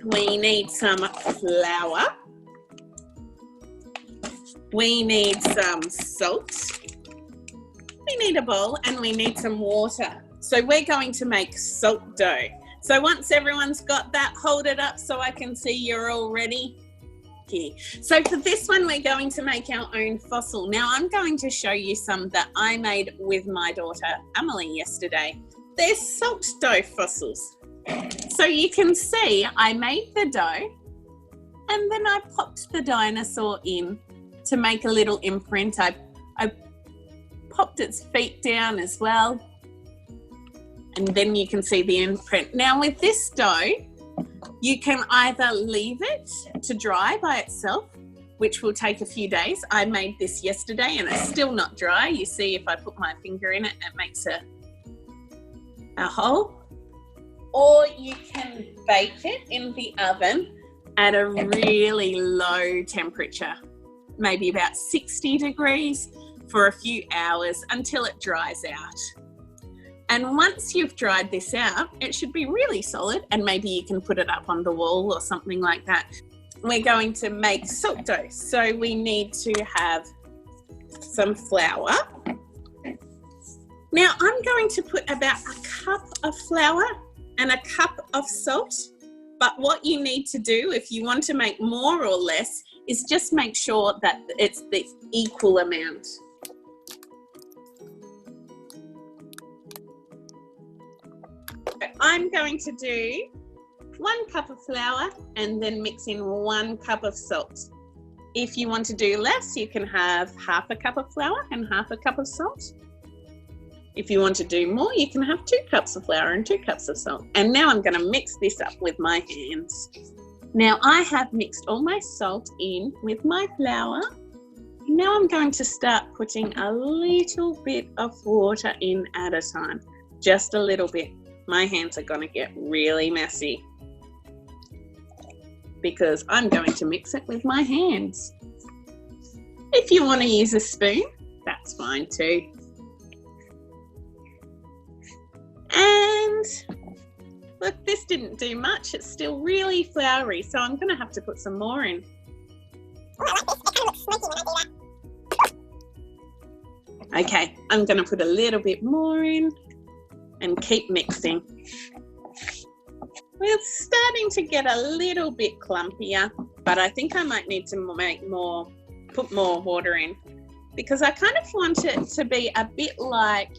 we need some flour. We need some salt. We need a bowl and we need some water. So we're going to make salt dough. So once everyone's got that, hold it up so I can see you're all ready. Here. So for this one, we're going to make our own fossil. Now I'm going to show you some that I made with my daughter Emily yesterday. They're salt dough fossils. So you can see I made the dough and then I popped the dinosaur in to make a little imprint. I popped its feet down as well. And then you can see the imprint. Now with this dough, you can either leave it to dry by itself, which will take a few days. I made this yesterday and it's still not dry. You see if I put my finger in it, it makes a hole. Or you can bake it in the oven at a really low temperature, maybe about 60 degrees for a few hours until it dries out. And once you've dried this out, it should be really solid and maybe you can put it up on the wall or something like that. We're going to make salt dough. So we need to have some flour. Now I'm going to put about a cup of flour and a cup of salt. But what you need to do if you want to make more or less is just make sure that it's the equal amount. I'm going to do 1 cup of flour and then mix in 1 cup of salt. If you want to do less, you can have half a cup of flour and half a cup of salt. If you want to do more, you can have 2 cups of flour and 2 cups of salt. And now I'm going to mix this up with my hands. Now I have mixed all my salt in with my flour. Now I'm going to start putting a little bit of water in at a time, just a little bit. My hands are going to get really messy because I'm going to mix it with my hands. If you want to use a spoon, that's fine too. And look, this didn't do much. It's still really floury, so I'm going to have to put some more in. Okay, I'm going to put a little bit more in and keep mixing. We're starting to get a little bit clumpier, but I think I might need to put more water in because I kind of want it to be a bit like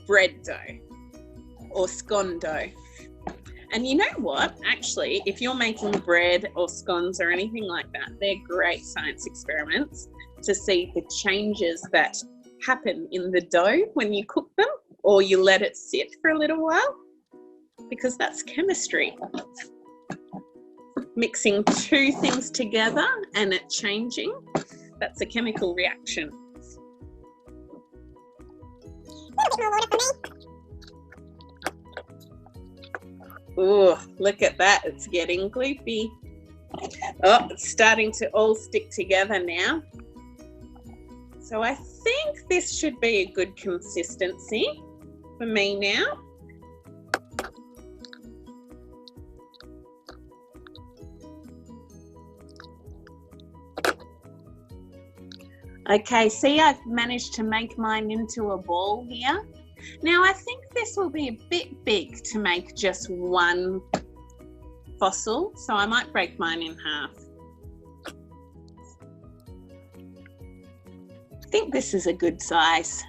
bread dough or scone dough. And you know what? Actually, if you're making bread or scones or anything like that, they're great science experiments to see the changes that happen in the dough when you cook them or you let it sit for a little while, because that's chemistry. Mixing 2 things together and it changing, that's a chemical reaction. Oh, look at that, it's getting gloopy. Oh, it's starting to all stick together now. So I think this should be a good consistency for me now. Okay, see, I've managed to make mine into a ball here. Now I think this will be a bit big to make just 1 fossil, so I might break mine in half. I think this is a good size.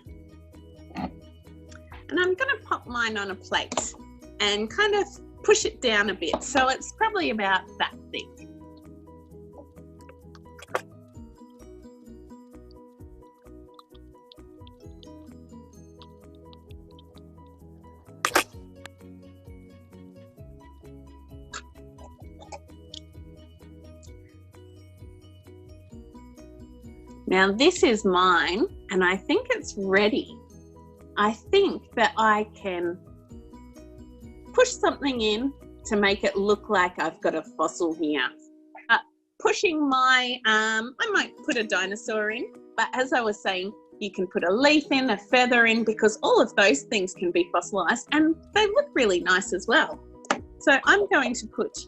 And I'm going to pop mine on a plate and kind of push it down a bit, so it's probably about that thick. Now this is mine and I think it's ready. I think that I can push something in to make it look like I've got a fossil here. Pushing my, I might put a dinosaur in, but as I was saying, you can put a leaf in, a feather in, because all of those things can be fossilized and they look really nice as well. So I'm going to put,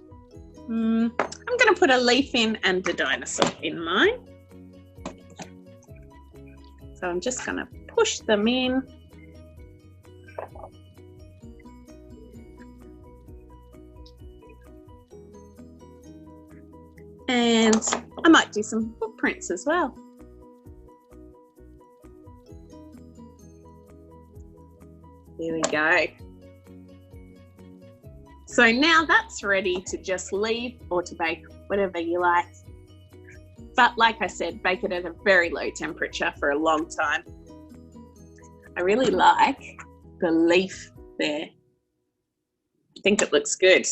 a leaf in and a dinosaur in mine. So I'm just going to push them in. And I might do some footprints as well. There we go. So now that's ready to just leave or to bake, whatever you like. But like I said, bake it at a very low temperature for a long time. I really like the leaf there. I think it looks good.